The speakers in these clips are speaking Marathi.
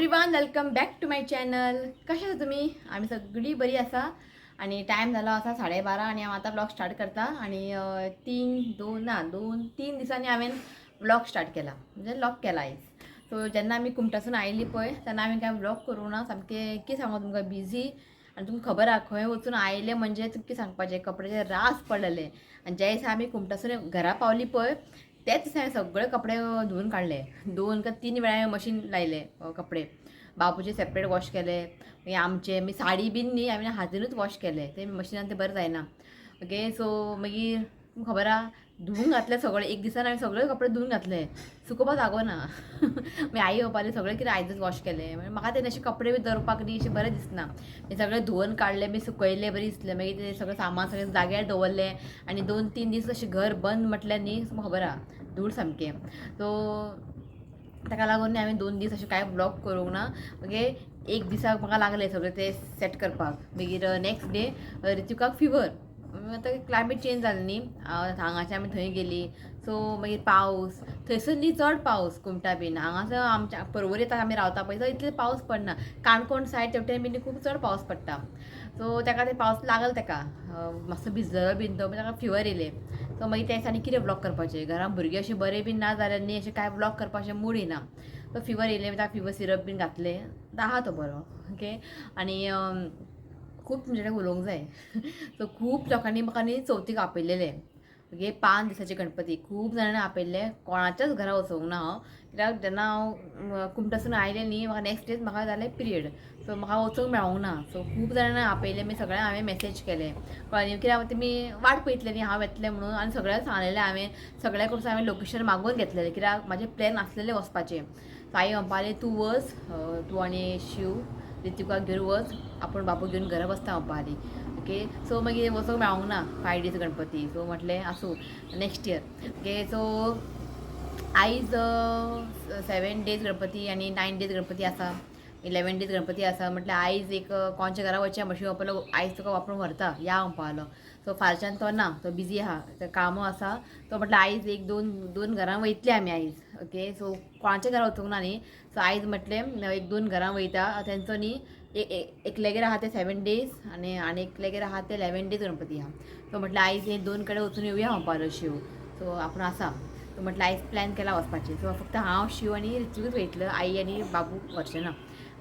Everyone, welcome back to my channel. कशा आहात तुम्ही? आम्ही सगळी बरी असा. आणि टाईम झाला असा 12:30 आणि आम्ही आता ब्लॉग स्टार्ट करता. आणि 2-3 दिसांनी हांवें ब्लॉग स्टार्ट केला, म्हणजे लॉक केला आयज. सो जेन्ना आमी कुमटासून आयिल्ली पळय तेन्ना हांवें काय ब्लॉग करूं ना. सामकें कितें सांगू तुमकां, बिझी. आनी तुमकां खबर आहा, खंय वचून आयले म्हणजे तुमकां सांगपाचें, कपड्याचे रास पडलेले. आनी ज्या दिसा आमी कुमटासून घरा पावली पळय त्याच दिसा हांवें सगळे कपडे धुवून काडले. 2 का 3 वेळा हांवें मशीन लायले कपडे. बाबूचे सेपरेट वॉश केले, मागीर आमचे मी साडी बीन न्ही हांवें हातीनूच वॉश केले, ते मशिनान ते बरें जायना. ओके, सो मागीर तुमकां खबर आहा धुवून घातले सगळे. एक दिसान हांवें सगळे कपडे धुवून घातले, सुकोवपाक जागोना. मागीर आई येवपाली, सगळे कितें आयजच वॉश केले. मागीर म्हाका ते अशे कपडे बी दवरपाक न्ही अशें बरें दिसना. हे सगळे धुवन काडले, बी सुकयले, बरें दिसले. मागीर ते सगळें सामान सगळें जाग्यार दवरले. आनी 2-3 दीस अशें घर बंद म्हटल्यार न्ही तुमकां खबर आहा धूळ सामकें. सो ताका लागून हांवें 2 दीस अशें कांय ब्लॉग करूंक ना. ओके, एक दिसाक म्हाका लागलें सगळें ते सेट करपाक. मागीर नेक्स्ट डे रितिकाक फिवर. आतां क्लायमेट चेंज जालें न्ही, हांगाच्यान आमी थंय गेली. सो मागीर पावस थंयसर न्ही चड पावस कुमटा बीन. हांगासर आमच्या पर्वरी आमी रावता पळय थंय इतले पावस पडना. काणकोण सायड तेवटेन बीन खूब चड पावस पडटा. सो ताका ते पावस लागल ताका, मातसो भिजलो बीन तो, ताका फिवर येयलें. सो मागीर त्या दिसांनी कितें ब्लॉग करपाचें, घरान भुरगीं अशें बरें बीन ना जाल्यार न्ही अशें कांय ब्लॉग करपाचें मूड येना. तो फिवर येयलें, ताका फिवर सिरप बीन घातलें, आहा तो बरो. ओके, आनी खूब तुमचे कडेन उलोवंक जाय. सो खूब लोकांनी म्हाका न्ही चवथीक आपयलेले. ओके, 5 दिसाचे गणपती खूब जाणांनी आपयल्ले. कोणाच्याच घरा वचोंक ना हांव, कित्याक जेन्ना हांव कुमटासून आयलें न्ही म्हाका नेक्स्ट डेच म्हाका जालें पिरियड. सो म्हाका वचोंक मेळोंक ना. सो खूब जाणांनी आपयले. मागीर सगळ्यांक हांवें मेसेज केले, कळ्ळें कित्याक तुमी वाट पळयतले न्ही हांव येतलें म्हणून. आनी सगळ्यांक सांगलेलें हांवें, सगळ्या कडसून हांवें लोकेशन मागून घेतलेलें, कित्याक म्हाजे प्लॅन आसलेले वचपाचे. सो आई म्हणपाली तूं वच, तूं आनी शिव रितिकाक घेवन वच, आपूण बाबू घेवन घरा बसता म्हणपाली. ओके, सो मागीर वचोंक मेळोंक ना 5 डेज गणपती. सो म्हटलें आसूं नेक्स्ट इयर. ओके, सो आयज 7 डेज गणपती आनी 9 डेज गणपती आसा, 11 डेज गणपती आसा. म्हटल्यार आयज एक कोणच्या घरा वचचें मातशें म्हणपालो, आयज तुका वापरून व्हरता या म्हणपालो. सो फालच्यान तो ना, तो बिजी आहा, ते कामां आसा. तो म्हटल्यार आयज एक दोन घरां वयतले आमी आयज. ओके, सो कोणाच्या घरा वचूंक ना न्ही. सो आयज म्हटलें 1-2 घरां वयता. तेंचो न्ही एकल्यागेर आहा ते 7 डेज आनी एकल्यागेर आहा ते 11 डेज गणपती आहा. सो म्हटल्यार आयज हे 2 कडेन वचून येवया म्हणपालो शिव. सो आपूण आसा. सो म्हटल्यार आयज प्लॅन केला वचपाचें. सो फक्त हांव शिव आनी रितूच वयतलो, आई आनी बाबूक व्हरचें ना.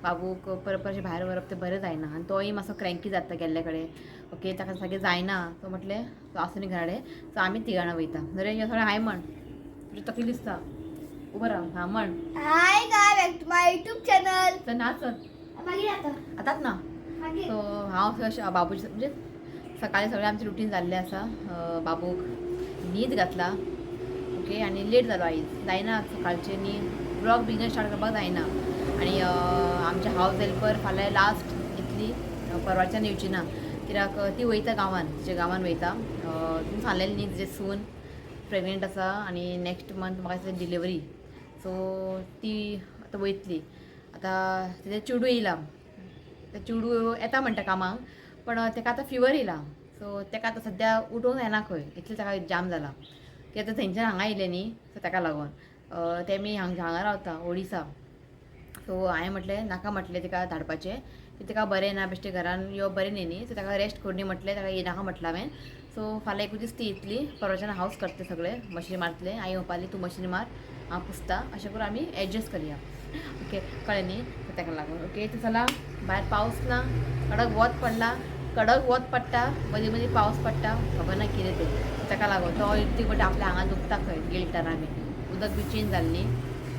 बाबूक परत अशें भायर व्हरप तें बरें जायना. आनी तोय मातसो क्रँकी जाता गेल्ले कडेन. ओके, ताका सारकें जायना. सो म्हटलें तो आसूं न्ही घरा कडेन. सो आमी 3 जाणां वयता. नरेश सगळें हाय म्हण, तुजें तकली दिसता. उबो राव, हां म्हण. Hi guys, back to my YouTube channel. तर नाचत मागीर आता आतांच ना. मागीर सो हांव अशें बाबूचे म्हणजे सकाळीं सगळें आमचें रुटीन जाल्लें आसा. बाबूक न्हीद घातला. ओके, आनी लेट जालो आयज, जायना सकाळचें न्ही ब्लॉग बिझनेस स्टार्ट करपाक जायना. आनी आमच्या हावज हेल्पर फाल्यां लास्ट इतली, परवाच्यान येवची ना, कित्याक ती वयता गांवान, तिच्या गांवान वयता. तुमी सांगलेलें न्ही तिजें सून प्रेग्नंट आसा आनी नेक्स्ट मंथ म्हाका दिसता डिलिव्हरी. सो ती आतां वयतली. आतां तिजें चेडूं येयला. तें चेडूं येता म्हणटा कामाक, पण ताका आतां फिवर येयला. सो ताका आतां सद्या उठोवंक जायना खंय, इतलें ताका जाम जाला. कित्याक आतां थंयच्यान हांगा येयलें न्ही, सो ताका लागून. तेमी हांगा रावता ओडिसा. सो हांवें म्हटलें नाका म्हटलें तिका धाडपाचें, की तिका बरें ना बेश्टें घरान येवप बरें न्ही न्ही. सो ताका रेस्ट करनी म्हटलें, ताका येनाका म्हटलें हांवें. सो फाल्यां 1 दीस ती येतली, परवाच्यान हावज करतलें सगळें, मशीन मारतलें. आई म्हणपाली तूं मशीन मार, हांव पुसता, अशें करून आमी एडजस्ट करया. ओके, कळ्ळें न्ही. सो ताका लागून. ओके, तो चला, भायर पावस ना, कडक वत पडला, कडक वत पडटा, मदीं मदीं पावस पडटा, खबर ना कितें तें. ताका लागून तो ती बट आपल्या हांगा दुखता खंय गिल्टार बी, उदक बी चेंज जाल्ली.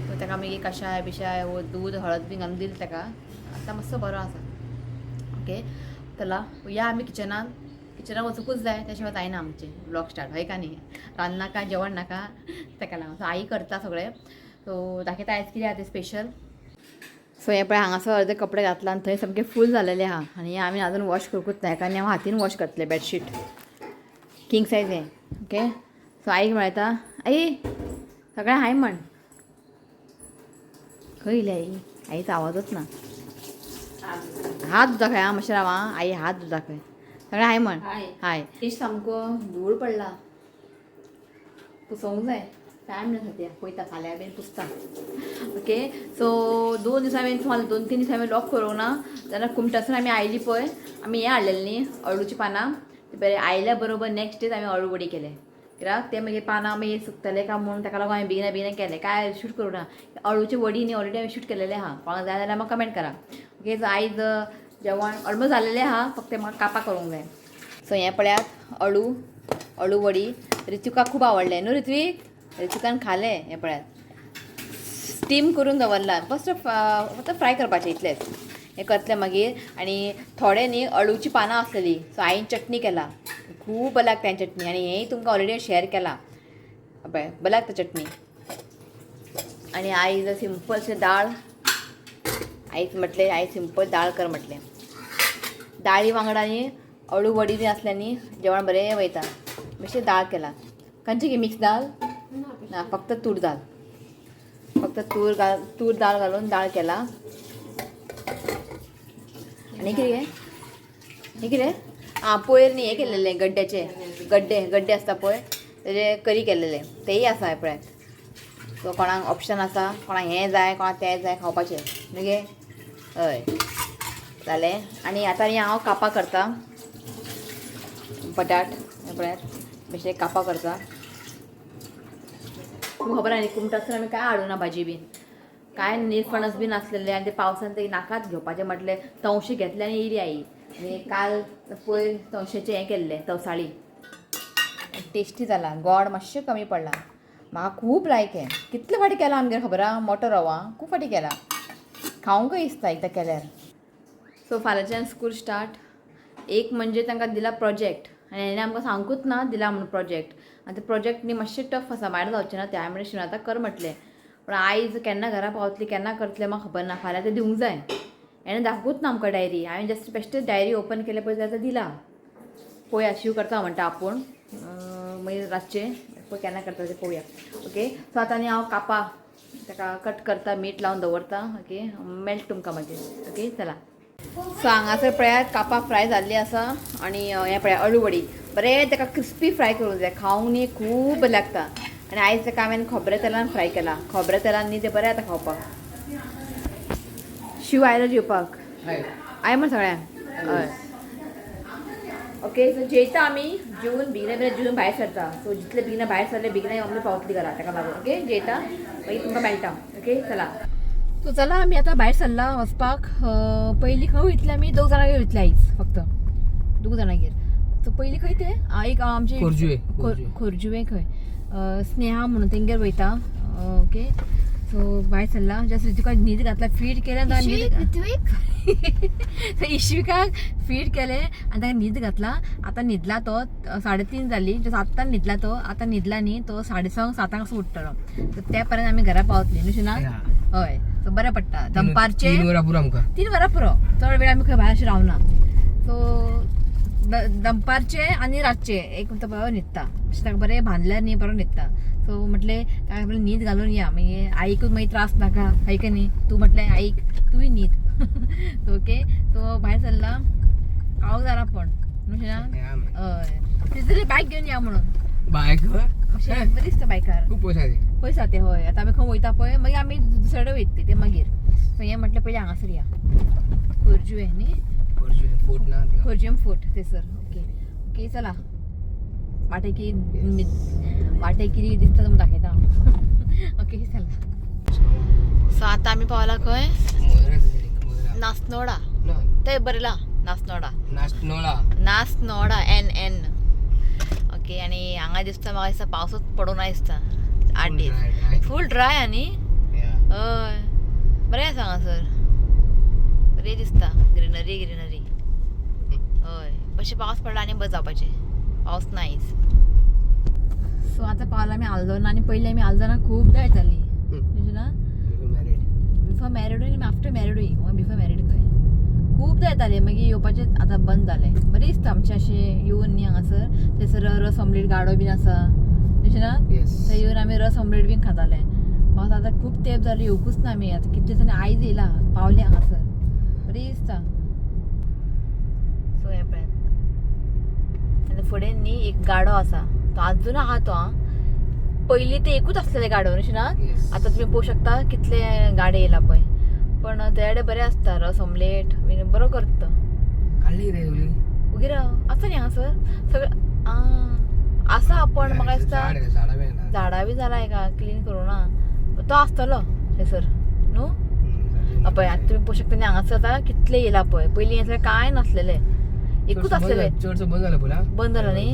सो ताका मागीर कशाय बिशाय दूद हळद बी घालून दिली ताका. आतां मातसो बरो आसा. ओके, चला या आमी किचनान वचूंकूच जाय, त्या शिवाय जायना आमचें ब्लॉग स्टार्ट, हय का न्ही. रांदनाका जेवण नाका, ताका लागून. सो आई करता सगळें. सो दाखयता आयज कितें आहा तें स्पेशल. सो हे पळय हांगासर अर्दे कपडे घातला आनी थंय सामकें फूल जालेलें आहा. आनी हांवें आजून वॉश करूंकूच ना, हेका हांव हातीन वॉश करतलें बेडशीट, किंग सायज हें. ओके, सो आईक मेळटा, आई सगळें हाय म्हण. खंय येयली आई, आईचो आवाजच ना. हात दाखय हां, मातशें राव हां, आई हात दाखय. सगळें हाय म्हण. हाय. इश सामको धूळ पडला, पुसोवंक जाय. टायम ना सध्या पळयता फाल्यां बीन पुसता ओके. सो 2 दिसा हांवें तुम्हाला 2-3 दीस हांवें लॉक करूंक ना जाल्यार कुमटासून आमी आयली पळय आमी हें हाडलेलें न्ही अळूची पानां ते बरें आयल्या बरोबर नेक्स्ट डेज हांवें अळू वडी केले कित्याक ते मागीर पानां मागीर सुकतले काय म्हणून ताका लागून हांवें बेगिना केलें काय शूट करूं ना. अळूची वडी न्ही ऑलरेडी हांवें शूट केलेलें आहा. कोणाक जाय जाल्यार म्हाका कमेंट करा ओके. सो आयज जेवण ऑलमोस्ट जाल्लेलें आहा फक्त म्हाका कापां करूंक जाय. सो हें पळयात अळू वडी ऋतुकाक खूब आवडलें न्हू ऋत्वीक. ऋतुकान खालें हें पळयात स्टीम करून दवरला फक्त फ्राय करपाचें इतलेंच हें करतलें मागीर. आनी थोडे न्ही अळूची पानां आसलेलीं सो हांवें चटणी केला खूब बरें लागता हें चटणी आनी हेंय तुमकां ऑलरेडी शेअर केला पळय बरें लागता चटणी. आनी आयज सिंपलशें दाळ आयज सिंपल दाळ कर म्हटलें. दाळी वांगडा न्ही अळू वडी बी आसल्या न्ही जेवण बरें वयता. मातशें दाळ केला खंयची गी मिक्स दाळ ना फक्त तूर दाळ घालून दाळ केला. आनी कितें पयर न्ही हें केलेलें गड्डे आसता पळय तेजे करी केलेले तेय आसा हे पळयात. सो कोणाक ऑप्शन आसा कोणाक हें जाय कोणाक तें जाय खावपाचें न्ही हय जालें. आनी आतां न्ही हांव कापां करता बटाट हे पळयात मातशें कापां करता. तुमकां खबर आहा न्ही कुमटासून आमी काय हाडूं ना भाजी बीन काय निरफणस बीन आसलेले आनी ते पावसान ते नाकाच घेवपाचें म्हटलें तवशें घेतले आनी येयली आई. आनी काल पयर तवशेचें हें केल्लें तवसाळी टेस्टी जाला गोड मातशें कमी पडला म्हाका खूब लायक हें. कितले फाटी केलां आमगेर खबर आहा मोटो रवा खूब फाटी केला खावंकय दिसता एकदां केल्यार. सो फाल्यांच्यान स्कूल स्टार्ट एक म्हणजे तांकां दिला प्रोजेक्ट आनी हेणें आमकां सांगूच ना दिला म्हणून प्रोजेक्ट. आनी ते प्रोजेक्ट न्ही मातशें टफ आसा भायर जावचें ना ते हांवें म्हणलें शिवनाथाक कर म्हटलें पूण आयज केन्ना घरा पावतली केन्ना करतलें म्हाका खबर ना. फाल्यां तें दिवंक जाय हेणें दाखवूच ना आमकां डायरी. हांवें जस्ट बेश्टेच डायरी ओपन केले पळय जाल्यार दिला पळोवया शिव करता म्हणटा आपूण मागीर रातचें पळय केन्ना करता तें पळोवया ओके. सो आतां न्ही हांव कापां ताका कट करता मीठ लावन दवरता ओके मेल्ट तुमकां मागीर ओके चला. सो हांगासर पळयात कापां फ्राय जाल्लीं आसा आनी हें पळया अळू वडी बरें ताका क्रिस्पी फ्राय करूंक जाय खावंक न्ही खूब बरें लागता. आनी आयज ताका हांवें खोबऱ्या तेलान फ्राय केला खोबऱ्या तेलान न्ही तें बरें जाता खावपाक. शिव आयलो जेवपाक आय म्हण सगळ्यांक हय ओके. सो जेयता आमी जेवन बेगिना जेवन भायर सरता. सो जितले बेगिना भायर सरले बेगिना आमी पावतली घरा ताका लागून ओके. जेयता मागीर तुमकां मेळटा ओके चला. सो चला आमी आतां भायर सरला वचपाक. पयलीं खंय वयतले आमी 2 जाणांगेर वयतले आयज फक्त 2 जाणांगेर. सो पयलीं खंय ते एक आमचे खोर्जुवे खंय स्नेहा म्हणून तेंगेर वयता ओके. सो भायर सरला जस्ट ऋतुका न्हीद घातला फीड केलें इश्विकाक फीड केलें आनी ताका न्हीद घातला. आतां न्हिदला तो 3:30 जाली जस्ट आत्तां न्हिदला तो. आतां न्हिदला न्ही तो 6:30 7 असो उठ्ठलो. सो त्या पर्यंत आमी घरा पावतली न्हू शिना हय. सो बरें पडटा दनपारचे 3 वरां पुरो चड वेळ आमी खंय भायर अशें रावना. सो दनपारचे आनी रातचे एक बरो न्हिदता अशें ताका बरें बांदल्यार न्ही बरो न्हिदता. सो म्हटलें ताका आपलें न्हीद घालून या मागीर आईकूच मागीर त्रास नाका हय की न्ही. तूं म्हटलें आईक तूंय न्हीद ओके. सो भायर सरला काळोख जाला पण न्हू शिना हय. तितली बायक घेवन या म्हणून बायक अशें बरी दिसता बायकार खूब पयसा ते हय. आतां आमी खंय वयता पळय मागीर आमी दुसरे कडेन वयतली ते मागीर. सो हें म्हटलें पयलीं हांगासर या खोर्जुवे न्ही खोर्जुवेम फोर्ट थंयसर ओके ओके चला. वाटेकी कितें दिसता तुमकां दाखयता ओके चला. सो आतां आमी पावला खंय नासनोडा थंय बरयला नासनोडा NN ओके. आनी हांगा दिसता म्हाका दिसता पावसूच पडूना दिसता 8 दीस फूल ड्राय आनी हय बरें आसा हांगासर बरें दिसता ग्रीनरी हय. मातशें पावस पडला आनी बरें जावपाचें पावस नायच. सो आतां पावला आमी आल्दोना आनी पयलीं आमी आल्दोना खूबदां येतालीं ना बिफोर मॅरिडूय आनी आफ्टर मॅरिडूय बिफोर मॅरीड खंय खूबदां येतालीं मागीर येवपाचें आतां बंद जालें. बरें दिसता आमचें अशें येवन न्ही हांगासर थंयसर रस ऑमलेट गाडो बीन आसा तशें ना थंय येवन आमी रस ऑमलेट बीन खाताले. म्हाका आतां खूब तेंप जालें येवकूच ना आमी आतां कितले दिसांनी आयज येयला पावले हांगासर बरें दिसता. सो हें पळयात आनी फुडें न्ही एक गाडो आसा तो आजून आहा तो पहिली ते एकूच असलेले गाडो ना Yes. आता तुम्ही पोवू शकता कितले गाडे येयला पळय पण तेडे बरे असता रस ऑमलेट बीन बरो करता काढली रे उली उगी राव आसा न्ही हांगासर सगळं आसा पण म्हाका दिसता झाडा बी ना झाडा बी जालाय का क्लीन करू ना तो आसतलो थंयसर न्हू पळय आतां तुम्ही पोवू शकता न्ही हांगासर आतां कितले येयला पळय पयलीं हें काय नासलेले एकूच असलेले चडसो बंद झाला पुला बंद जाला न्ही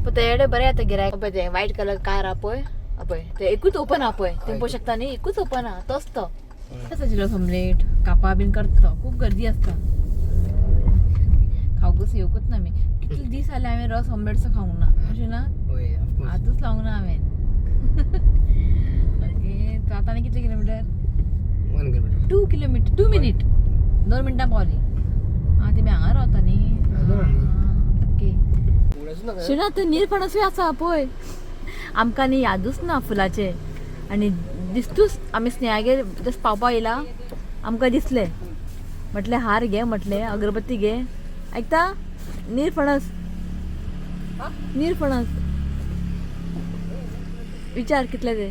पण तेडे बरे येता गिरायक पळय ते व्हायट कलर कार आहा पळय पळय ते एकूच ओपन आहा पळय तुम्ही पोवू शकता न्ही एकूच ओपन आहा तोच तो तसो रस ऑमलेट कापां बीन करता खूब गर्दी आसता खावकूच येवकूच ना आमी कितले दीस जाले हांवें रस ऑमलेटचो खावंक ना अशें ना होय ऑफकोर्स आतांच लावंक ना हांवें ओके तर आतां आनी कितले किलोमिटर 1 किलोमीटर 2 किलोमिटर 2 मिनिट 2 मिनटां पावली तुमी हांगा रावता न्ही ओके शिना थंय निरपणसूय आसा पळय आमकां न्ही यादूच ना फुलाचे आनी दिसतूच आमी स्नेहागेर जस्ट पावपा येयला आमकां दिसलें म्हटलें हार घे म्हटलें अगरबत्ती घे आयकता निरफणस निरफणस विचार कितले ते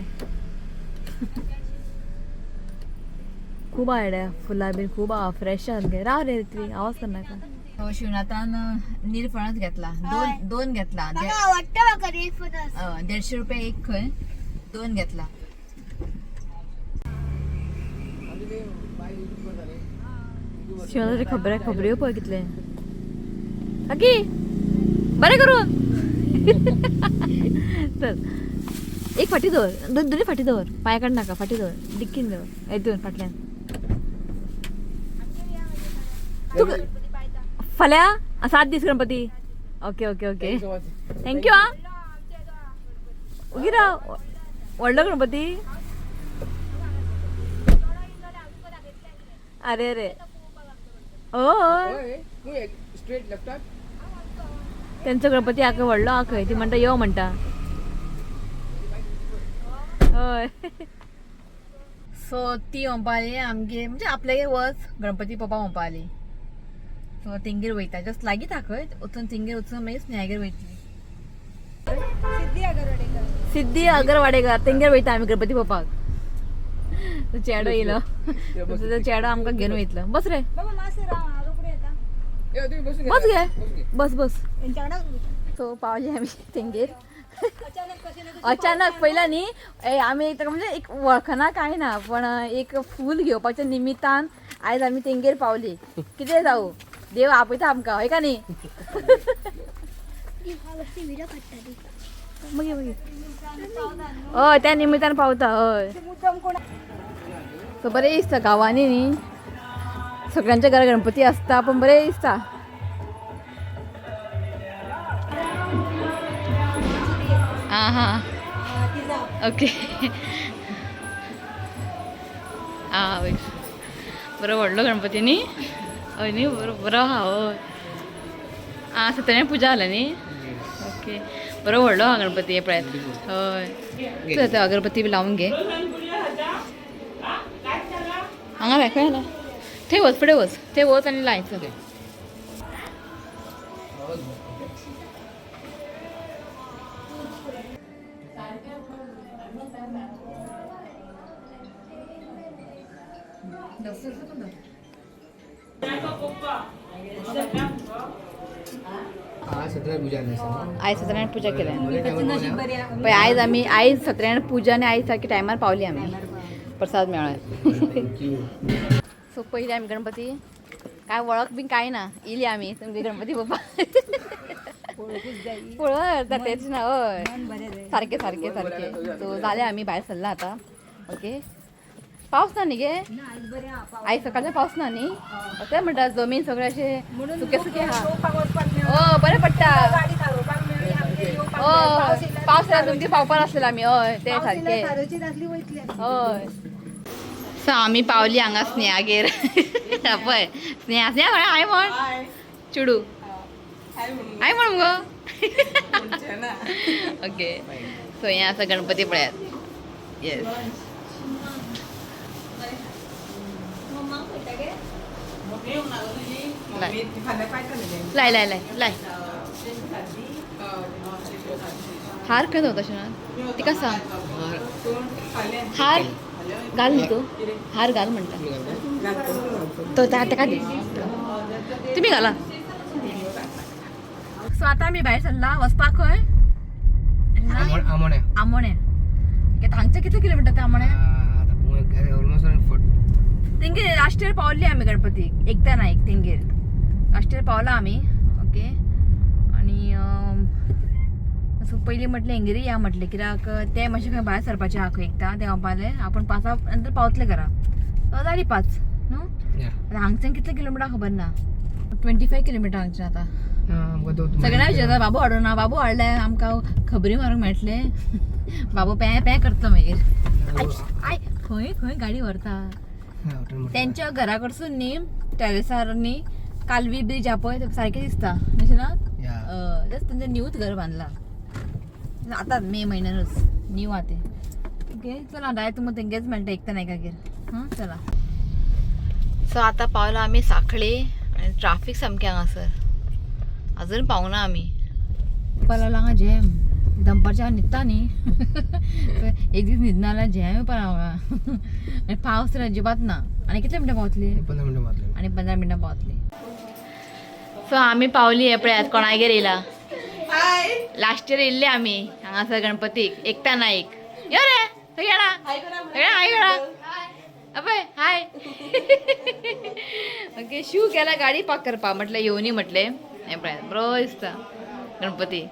खूब आयडिया फुलां बीन खूब आहा फ्रेश आहा गे राव रे ती आवाज करनाका शिवनाथान निरफणस घेतला दोन घेतला म्हाका आवडटा म्हाका निरफणस 150 रुपया एक खंय 2 घेतला शिवनाथाची खबऱ्यो पळय कितले काकी बरें करून चल एक फाटी दवर दोन्ही फाटी दवर पांय काड नाका फाटी दवर डिक्कीन दवर हितून फाटल्यान तू फाल्यां 7 दीस Ganpati okay okay okay thank you आ उगी राव व्हडलो गणपती अरे अरे हय स्ट्रेट लेफ्ट त्यांचो गणपती आका व्हडलो आहा खंय ती म्हणटा यो म्हणटा हय सो ती म्हणपाली आमगे म्हणजे आपल्यागे वच गणपती पप्पा म्हणपाली सो तेंगेर वयता जस्ट लागीत आहा खंय वचून तेंगेर वचून मागीर स्नेहागेर वयतली सिद्धी अगरवाडेकर तेंगेर वयता आमी गणपती पप्पाक तो चेडो येयलो तो चेडो आमकां घेवन वयतलो बस रे बस गे बस बस सो पावली आमी तेंगेर अचानक पहिला न्ही आमी ताका म्हणजे एक वळखना काय ना पण एक फूल घेवपाच्या निमित्तान आयज आमी तेंगेर पावली कितें जावं देव आपयता आमकां हय का न्ही हय त्या निमित्तान पावता हय सो बरें दिसता गांवांनी न्ही सगळ्यांच्या घरा गणपती आसता पण बरें दिसता आं हां ओके आं हय बरो व्हडलो गणपती न्ही हय न्ही बरो आहा हय आं सत्यनारायण पुजा जाल्या न्ही ओके बरो व्हडलो आहा गणपती हे पळयात हय चल ते अगरबत्ती बी लावून घे हांगा लाय खंय थंय वच फुडें वच थंय वच आनी लाय चल आज सत्यनारायण पूजा आयज सत्यनारायण पूजा केल्या पण आयज आमी आयज सत्यनारायण पूजा आनी आयज सारकी टायमार पावली आमी प्रसाद मेळ्ळा सो पयली आमी गणपती काय वळख बी काय ना येयली आमी तुमगे गणपती बाप्पा पळय तेच ना हय सारके सारके सारके सो जाले आमी भायर सरला आतां ओके पावस ना न्ही गे आयज सकाळचो पावस ना न्ही तें म्हणटा जमीन सगळें अशें सुकें सुकें आहा बरें पडटा पावस येयला तुमचे पावपा नासलेलो आमी हय तें सारकें हय सो आमी पावली हांगा स्नेहागेर पळय स्नेहा स्नेहा म्हण हाय म्हण चुडू हाय म्हण मुगो ओके सो हें आसा गणपती पळयात येस लाय लाय लाय लाय हार खंय होता ना तिका सांग हार घाल न्ही तू हार घाल म्हणटा तो ताका दे तुम्ही घाला सो आता आमी भायर सरला वचपाक खंय आमोण्या आमोण्या हांगचे कितले किलोमिटर ते आमोण्या ऑलमोस्ट 40 तेंगेर लास्ट इयर पावल्ली आमी गणपतीक एकदा नायक तेंगेर लास्ट इयर पावला आमी ओके आणि असं पयलीं म्हटलें हेंगेरी या म्हटलें कित्याक ते मातशें खंय भायर सरपाचें आहा खंय एकदा ते पावले आपण 5 नंतर पावतले घरा जाली 5 न्हू आतां हांगच्यान कितले किलोमिटर खबर ना 25 किलोमिटर हांगच्यान आतां सगळ्यांना विचारता बाबू हाडूं ना बाबू हाडल्यार आमकां खबरी मारूंक मेळटले बाबू पे करता मागीर आय खंय खंय गाडी व्हरता त्यांच्या घरा कडसून न्ही टॅरेसार न्ही कालवी ब्रिज हा पळय सारकें दिसता अशें ना जस्ट तेंचें न्यूच घर बांदलां आतां मे म्हयन्यानूच न्यू आहा तें ओके चला डायरेक्ट तुमकां तेंगेच मेळटा एकता नायकागेर हां चला सो आतां पावला आमी सांखळी आनी ट्राफीक सामकें हांगासर अजून पावना आमी पावला हांगा जॅम दनपारच्या न्हिदता न्ही एक दीस न्हिदना जाल्यार जॅम पण हांगा आनी पावस तर अजिबात ना आनी कितले मिनटां पावतली 15 मिनटां पावतले आनी 15 मिनटां पावतली सो आमी पावली हे पळयात कोणागेर येयला लास्ट इयर येयल्ले आमी हांगासर गणपतीक एकता नायक यो रे थंय येणा हाय करा अबय हाय ओके शू गेला गाडी पाक करपा म्हटलें येवनी म्हटलें हें पळयात बरो दिसता गणपती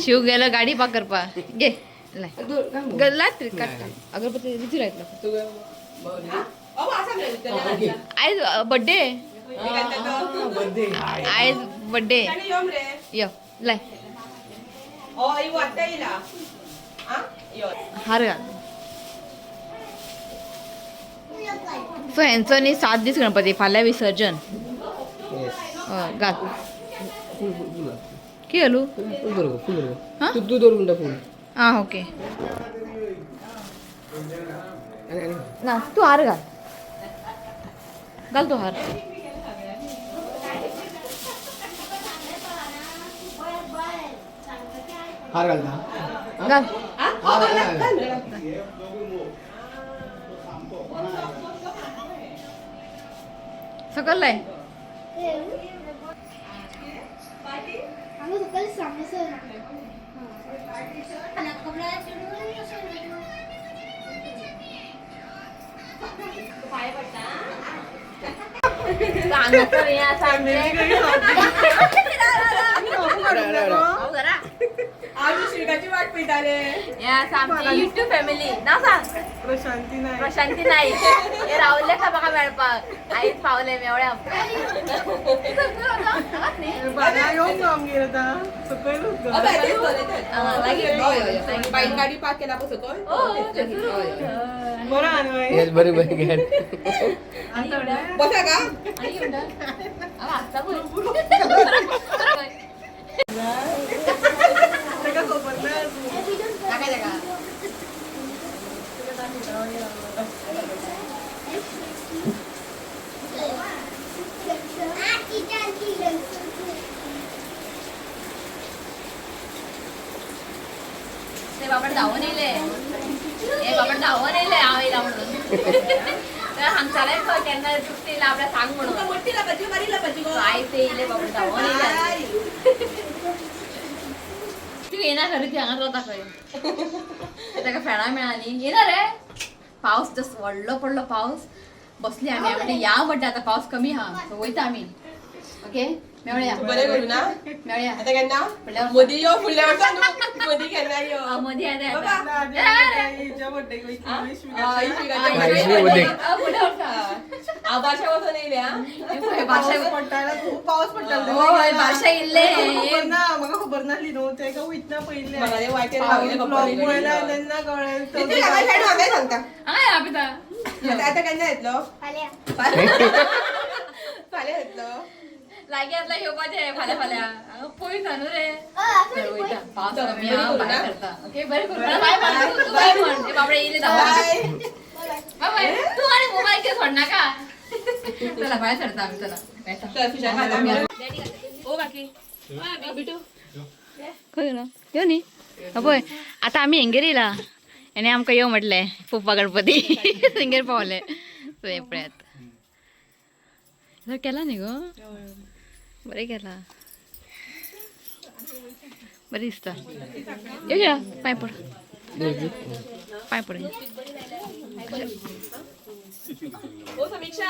शिव गेलो गाडी पाक करपा घे लात अगरबत्ती रिती लायतलो आयज बड्डे आयज बड्डे यो लाय हार घाल सो हेंचो न्ही 7 दीस गणपती फाल्यां विसर्जन घाल की घालू हां तू 2 मिनटां फूल आं ओके ना तू हार घाल घाल तू हार हार घालता घाल सकल लाय आम्ही सकाळी सांगायचं वाट पळयताले युट्यूब फॅमिली नाव सांग प्रशांती नाईक हे रावले का म्हाका मेळपाक आयज पावले मेवळ्या गाडी पार्क केला सकल बरी बरी गाडी बसा का बाबा धावून येयले हे बाबा धावून येयले हांव येयला म्हणून हांगचाले केन्ना चुकती येयला आपल्या सांग म्हणून आयज ते येयले बाबा धावून येयले तू येना खरी ती हांगाच रावता खंय ताका फेणां मेळाली येना रे पावस जस्ट व्हडलो पडलो पावस बसली आमी म्हणजे या म्हणटा आतां पावस कमी आहा सो वयता आमी ओके मेवळ्या बरें करू ना मेवळ्या आता केन्ना मोदी यो फुडल्या वर्सा न्हू मोदी केन्ना यो मदी भाषा वचून येयल्या पाऊस पडटालो भाषा इल्ले म्हाका खबर नासली न्हू तेका वयतना पयले म्हाका वाटेर रावले तेन्ना कळ्ळें सांगता हांगा आपयता आता केन्ना येतलो फाल्यां येतलो लागीं आतला येवपाचें फाल्यां फाल्यां पयस न्हू रे वयता पावस कमी आहा भायर सरता ओके बरें करून बाय बाय तू बाय म्हण बाबडे येयले बाय बाय तू आनी मोबायल कितें सोडनाका चला बाहेर चढता आम्ही चला तर फिशा खाता आम्ही. ओ बाकी खंय ना यो न्ही पळय आतां आमी हेंगेर येयला आनी आमकां यो म्हटलें पप्पा गणपती तेंगेर पावले सो हे पळयात केला न्ही गो बरें केला बरें दिसता यो पांय पड पांय पड ओ समीक्षा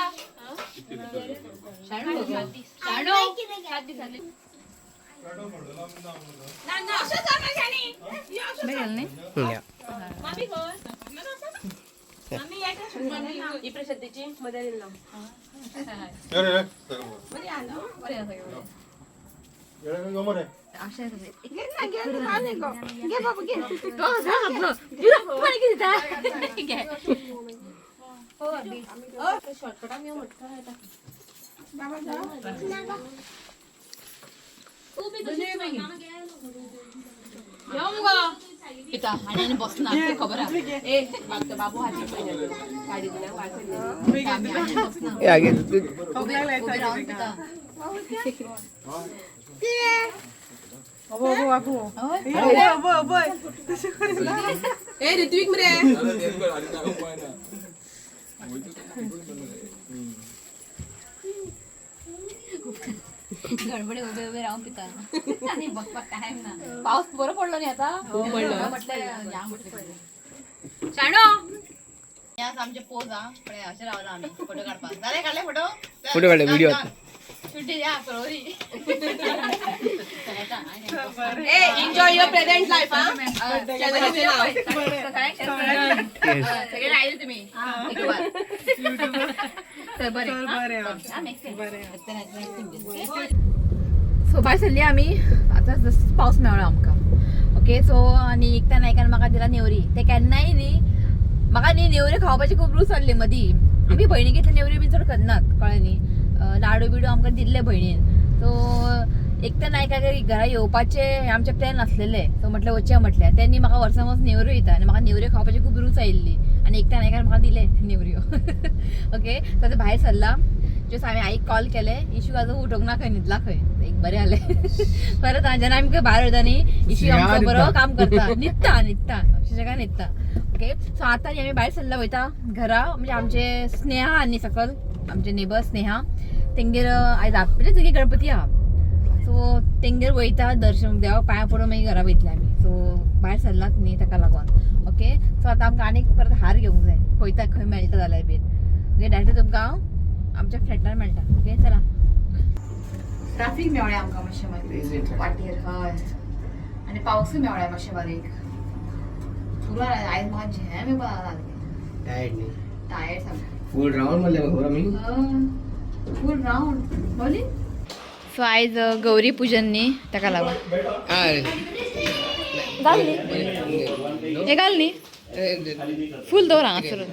ही प्रसिद्धीची मदर इन लॉ पिता आणि बसना खबर ए बाबू हाती पहिले गाडी दिल्या वाचली आम्ही बसना हे आगे उभे राहून पिता ए ऋत्विक मरे गडबडे उभे उभे राहून पिता आणि बघ काय ना पाऊस बरं पडलो नाही आता म्हटलं या म्हटलं शाणो याच आमचे पोज हा पण असे राहला आम्ही फोटो काढपा झाले काढले फोटो फोटो काढले, व्हिडिओ. शूटिंग या करोरी ए एन्जॉय युअर प्रेझेंट लाईफ हा चॅनलचे नाव सगळे राहिले तुम्ही एक बार तर बरे सो बाय सल्ली आम्ही आता जस्ट पावस मेळ्ळो आमकां ओके सो आनी एकट्या नायकान म्हाका दिला नेवरी ते केन्नाय न्ही म्हाका न्ही नेवऱ्यो खावपाची खूब रूच आसली मदीं आमी भयणीगेतले नेवऱ्यो बी चड करनात कळ्ळें न्ही लाडू बिडू आमकां दिल्ले भयणीन सो एकट्या नायकाक घरा येवपाचे आमचे प्लॅन आसलेले सो म्हटलें वचया म्हटलें त्यांनी म्हाका वर्सां वर्स नेवऱ्यो दिता आनी म्हाका नेवऱ्यो खावपाची खूब रूच आयिल्ली आनी एकट्या नायकान म्हाका दिले नेवऱ्यो ओके सो ते भायर सरला जस्ट हांवें आईक कॉल केले इशू आजून उठोंक ना खंय न्हिदला खंय एक बरें जालें परत जेन्ना आमी भायर वयता न्ही इशू आमचो बरो काम करता न्हिदता अशें न्हिदता ओके सो आतां आमी भायर सरला वयता घरा म्हणजे आमचे स्नेहा आनी सकल आमचे नेबर स्नेहा तेंगेर आयज म्हणजे तुगे गणपती आहा सो तेंगेर वयता दर्शन देवा पांया पडून मागीर घरा वयतले आमी सो भायर सरलात न्ही ताका लागून ओके सो आतां आमकां आनीक परत हार घेवंक जाय पळयता खंय मेळटा जाल्यार बीन ओके डायरेक्ट तुमकां हांव आमच्या फ्लॅटार मेळटा ओके चला ट्राफीक मेवळें आमकां मातशें मागीर वाटेर हय आनी पावसूय मेवळ्या मातशें बारीक पुरो आयज म्हाका झेम येवपा लागलें टायर्ड सामकें फूल राऊंड म्हणले मग आम्ही फूल राउंड बोली सो आयज गौरी पूजन न्ही ताका लागून घाल न्ही हे घाल न्ही फूल दवर हांगासर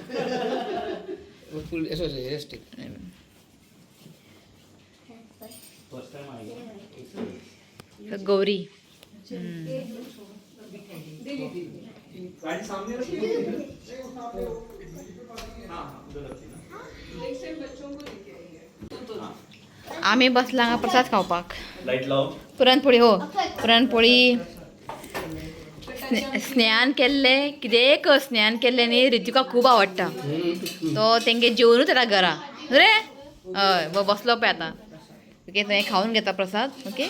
फूल रेस्टिक गौरी आम्ही बसला हांगा प्रसाद खावपाक पुरणपोळी हो पुरणपोळी स्नेहान केल्ले कितें स्नेहान केल्ले न्ही रितिका खूब आवडटा तो तेंगे जेवनूच येता घरा रे हय बसलो पळय आतां ओके थंय खावन घेता प्रसाद ओके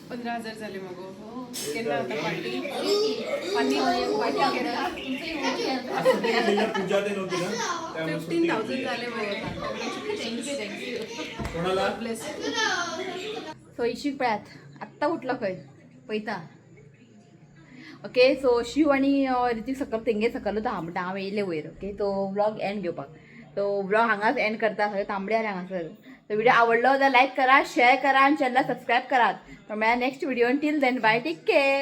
15,000 झाले मग केन्ना आता पार्टी पार्टी 15,000 झाले सो इशीक पळयात आत्तां उठलो खंय पळयता ओके सो शिव आनी रितीक सकल तेंगे सकलूच आहा म्हणटा हांव येयलें वयर ओके तो व्लॉग एंड घेवपाक तो व्लॉग हांगाच एंड करता सगळे तांबडे आले हांगासर तो व्हिडिओ आवडलो जाल्यार लायक करा शेअर करा आणि चॅनलला सबस्क्राईब करा तर मेळ्या next video till then bye take care